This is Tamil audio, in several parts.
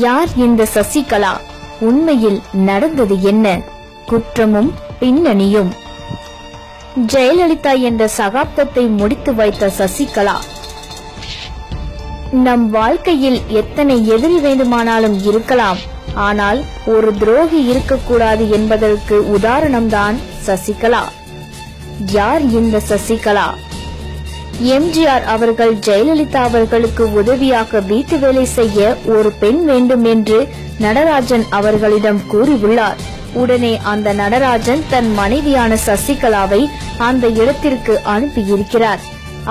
யார் இந்த சசிகலா? உண்மையில் நடந்தது என்ன? குற்றமும் பின்னணியும். ஜெயலலிதா என்ற சகாப்தத்தை முடித்து வைத்த சசிகலா. நம் வாழ்க்கையில் எத்தனை எதிரி வேண்டுமானாலும் இருக்கலாம், ஆனால் ஒரு துரோகி இருக்கக்கூடாது என்பதற்கு உதாரணம்தான் சசிகலா. யார் இந்த சசிகலா? எம்ஜிஆர் அவர்கள் ஜெயலலிதா அவர்களுக்கு உதவியாக வீட்டு வேலை செய்ய ஒரு பெண் வேண்டும் என்று நடராஜன் அவர்களிடம் கூறியுள்ளார். உடனே அந்த நடராஜன் தன் மனைவியான சசிகலாவை அந்த இடத்திற்கு அனுப்பியிருக்கிறார்.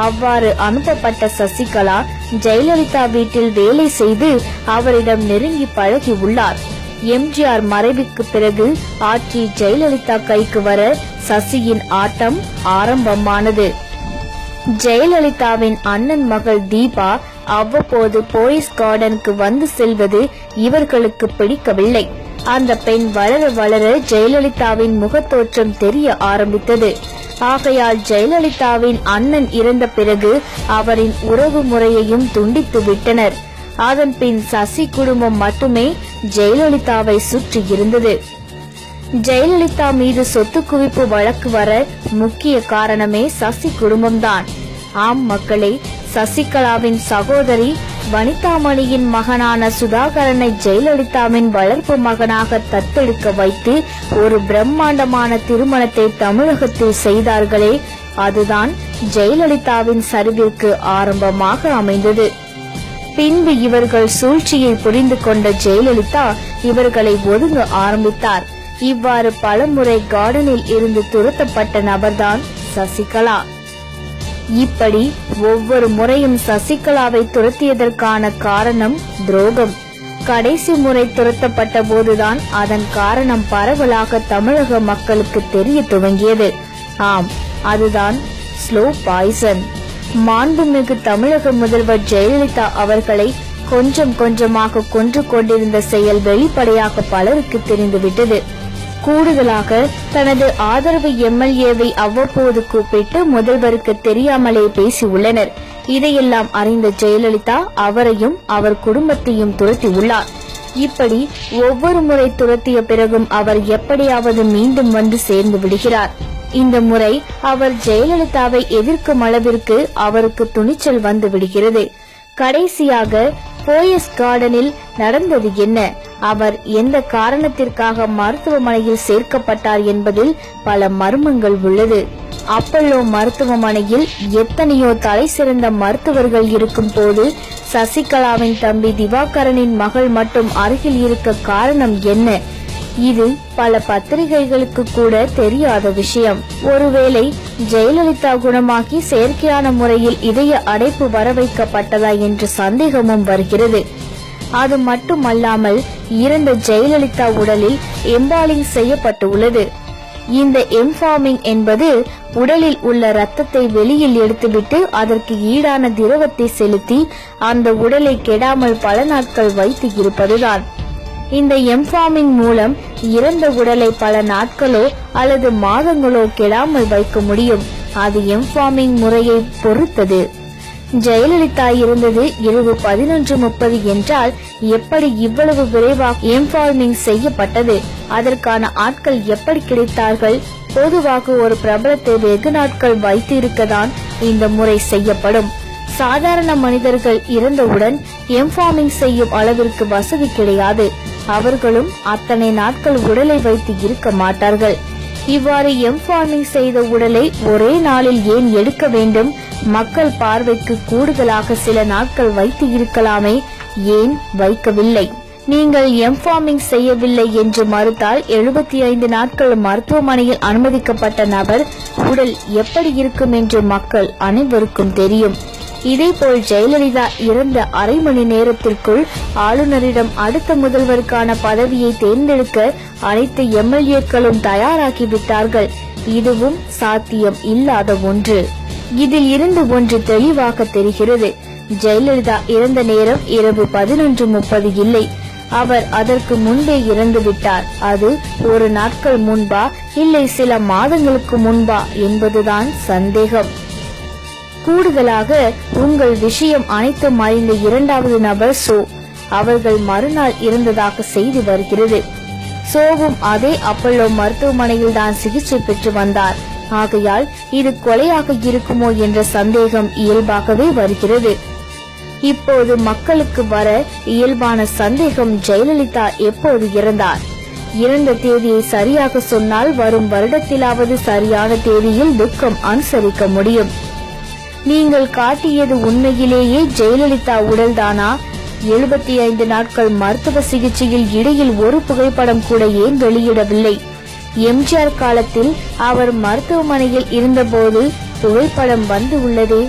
அவ்வாறு அனுப்பப்பட்ட சசிகலா ஜெயலலிதா வீட்டில் வேலை செய்து அவரிடம் நெருங்கி பழகி உள்ளார். எம்ஜிஆர் மறைவுக்கு பிறகு ஆட்சி ஜெயலலிதா கைக்கு வர சசியின் ஆட்டம் ஆரம்பமானது. ஜெயலலிதாவின் அண்ணன் மகள் தீபா அவ்வப்போது போயஸ் கார்டனுக்கு வந்து செல்வது இவர்களுக்கு பிடிக்கவில்லை. அந்த பெண் வளர வளர ஜெயலலிதாவின் முகத்தோற்றம் தெரிய ஆரம்பித்தது. ஆகையால் ஜெயலலிதாவின் அண்ணன் இறந்த பிறகு அவரின் உறவு முறையையும் துண்டித்து விட்டனர். அதன் பின் சசி குடும்பம் மட்டுமே ஜெயலலிதாவை சுற்றி இருந்தது. ஜெயலலிதா மீது சொத்து குவிப்பு வழக்கு வர முக்கிய காரணமே சசி குடும்பம்தான். ஆம் மக்களே, சசிகலாவின் சகோதரி வனிதாமணியின் மகனான சுதாகரனை ஜெயலலிதாவின் வளர்ப்பு மகனாக தத்தெடுக்க வைத்து ஒரு பிரம்மாண்டமான திருமணத்தை தமிழகத்தில் செய்தார்களே, அதுதான் ஜெயலலிதாவின் சரிவிற்கு ஆரம்பமாக அமைந்தது. பின்பு இவர்கள் சூழ்ச்சியை புரிந்து கொண்ட ஜெயலலிதா இவர்களை ஒதுங்க ஆரம்பித்தார். இவ்வாறு பலமுறை கார்டனில் இருந்து துரத்தப்பட்ட நபர்தான் சசிகலா. இப்படி ஒவ்வொரு முறையும் சசிகலாவை துரத்தியதற்கான காரணம் துரோகம். கடைசி முறை துரத்தப்பட்ட போதுதான் அதன் காரணம் பரவலாக தமிழக மக்களுக்கு தெரிய துவங்கியது. ஆம், அதுதான் ஸ்லோ பாய்சன். மாண்புமிகு தமிழக முதல்வர் ஜெயலலிதா அவர்களை கொஞ்சம் கொஞ்சமாக கொன்று கொண்டிருந்த செயல் வெளிப்படையாக பலருக்கு தெரிந்துவிட்டது. கூடுதலாக தனது ஆதரவு எம்எல்ஏவை அவ்வப்போது கூப்பிட்டு முதல்வருக்கு தெரியாமலே பேசியுள்ளனர். இதையெல்லாம் அறிந்த ஜெயலலிதா அவரையும் அவர் குடும்பத்தையும் துரத்தி உள்ளார். இப்படி ஒவ்வொரு முறை துரத்திய பிறகும் அவர் எப்படியாவது மீண்டும் வந்து சேர்ந்து விடுகிறார். இந்த முறை அவர் ஜெயலலிதாவை எதிர்க்கும் அளவிற்கு அவருக்கு துணிச்சல் வந்து விடுகிறது. கடைசியாக போயஸ் கார்டனில் நடந்தது என்ன? அவர் எந்த காரணத்திற்காக மருத்துவமனையில் சேர்க்கப்பட்டார் என்பதில் பல மர்மங்கள் உள்ளது. அப்பல்லோ மருத்துவமனையில் எத்தனையோ தலை சிறந்த மருத்துவர்கள் இருக்கும் போது சசிகலாவின் தம்பி திவாகரனின் மகள் மட்டும் அருகில் இருக்க காரணம் என்ன? இது பல பத்திரிகைகளுக்கு கூட தெரியாத விஷயம். ஒருவேளை ஜெயலலிதா குணமாக்கி செயற்கையான முறையில் இதய அடைப்பு வர வைக்கப்பட்டதா என்ற சந்தேகமும் வருகிறது. அது மட்டுமல்லாமல் இறந்த ஜெயலலிதா உடலில் எம்பாலிங் செய்யப்பட்டுள்ளது. இந்த எம்பார்மிங் என்பது உடலில் உள்ள ரத்தத்தை வெளியில் எடுத்துவிட்டு அதற்கு ஈடான திரவத்தை செலுத்தி அந்த உடலை கெடாமல் பல நாட்கள் வைத்து இருப்பதுதான். இந்த எம்பார்மிங் மூலம் இறந்த உடலை பல நாட்களோ அல்லது மாதங்களோ கெடாமல் வைக்க முடியும். அது எம்பார்மிங் முறையை பொறுத்தது. ஜெயலலிதா இருந்தது இரவு 11:30 என்றால் எப்படி இவ்வளவு விரைவாக எம்பார்மிங் செய்யப்பட்டது? அதற்கான ஆட்கள் எப்படி கிடைத்தார்கள்? பொதுவாக ஒரு பிரபலத்தை வெகு நாட்கள் வைத்து இருக்கதான் இந்த முறை செய்யப்படும். சாதாரண மனிதர்கள் இறந்தவுடன் எம்பார்மிங் செய்யும் அளவிற்கு வசதி கிடையாது. அவர்களும் அத்தனை நாட்கள் உடலை வைத்து இருக்க மாட்டார்கள். இவ்வாறு எம்பார்மிங் செய்த உடலை ஒரே நாளில் ஏன் எடுக்க வேண்டும்? மக்கள் பார்வைக்கு கூடுதலாக சில நாட்கள் வைத்து இருக்கலாமே, ஏன் வைக்கவில்லை? நீங்கள் எம்பார்மிங் செய்யவில்லை என்று மறுத்தால் 75 நாட்கள் மருத்துவமனையில் அனுமதிக்கப்பட்ட நபர் உடல் எப்படி இருக்கும் என்று மக்கள் அனைவருக்கும் தெரியும். இதேபோல் ஜெயலலிதா இறந்த அரை மணி நேரத்திற்குள் ஆளுநரிடம் அடுத்த முதல்வருக்கான பதவியை தேர்ந்தெடுக்க அனைத்து எம்எல்ஏக்களும் தயாராகிவிட்டார்கள். இதுவும் சாத்தியம் இல்லாத ஒன்று. இதில் இருந்து ஒன்று தெளிவாக தெரிகிறது. ஜெயலலிதா இறந்த நேரம் இரவு 11:30 இல்லை. அவர் அதற்கு முன்பே இறந்து விட்டார். அது ஒரு நாட்கள் முன்பா இல்லை சில மாதங்களுக்கு முன்பா என்பதுதான் சந்தேகம். கூடுதலாக உங்கள் விஷயம் அனைத்தும் அறிந்த இரண்டாவது நபர் சோ அவர்கள் மறுநாள் இறந்ததாக செய்தி வருகிறது. சோவும் அதே அப்பல்லோ மருத்துவமனையில் தான் சிகிச்சை பெற்று வந்தார். ஆகையால் இது கொலையாக இருக்குமோ என்ற சந்தேகம் இயல்பாகவே வருகிறது. இப்போது மக்களுக்கு வர இயல்பான சந்தேகம், ஜெயலலிதா எப்போது இறந்தார்? இறந்த தேதியை சரியாக சொன்னால் வரும் வருடத்திலாவது சரியான தேதியில் துக்கம் அனுசரிக்க முடியும். நீங்கள் காட்டியது உண்மையிலேயே ஜெயலலிதா உடல்தானா? 75 நாட்கள் மருத்துவ சிகிச்சையில் இடையில் ஒரு புகைப்படம் கூட ஏன் வெளியிடவில்லை? எம்ஜிஆர் காலத்தில் அவர் மருத்துவமனையில் இருந்தபோது புகைப்படம் வந்து உள்ளதே.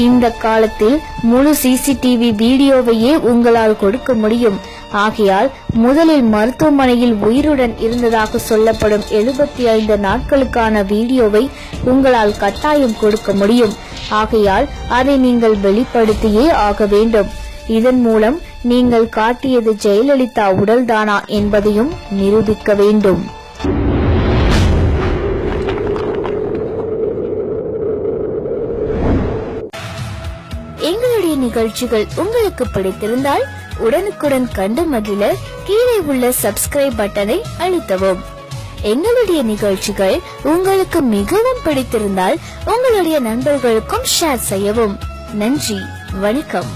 இந்த காலத்தில் முழு சிசிடிவி வீடியோவையே உங்களால் கொடுக்க முடியும். ஆகையால் முதலில் மருத்துவமனையில் உயிருடன் இருந்ததாக சொல்லப்படும் 75 நாட்களுக்கான வீடியோவை உங்களால் கட்டாயம் கொடுக்க முடியும். ஆகையால் அதை நீங்கள் வெளிப்படுத்தியே ஆக வேண்டும். இதன் மூலம் நீங்கள் காட்டியது ஜெயலலிதா உடல்தானா என்பதையும் நிரூபிக்க வேண்டும். எங்களுடைய நிகழ்ச்சிகள் உங்களுக்கு பிடித்திருந்தால் உடனுக்குடன் கண்டு மகிழ கீழே உள்ள சப்ஸ்கிரைப் பட்டனை அழுத்தவும். எங்களுடைய நிகழ்ச்சிகள் உங்களுக்கு மிகவும் பிடித்திருந்தால் உங்களுடைய நண்பர்களுக்கும் ஷேர் செய்யவும். நன்றி, வணக்கம்.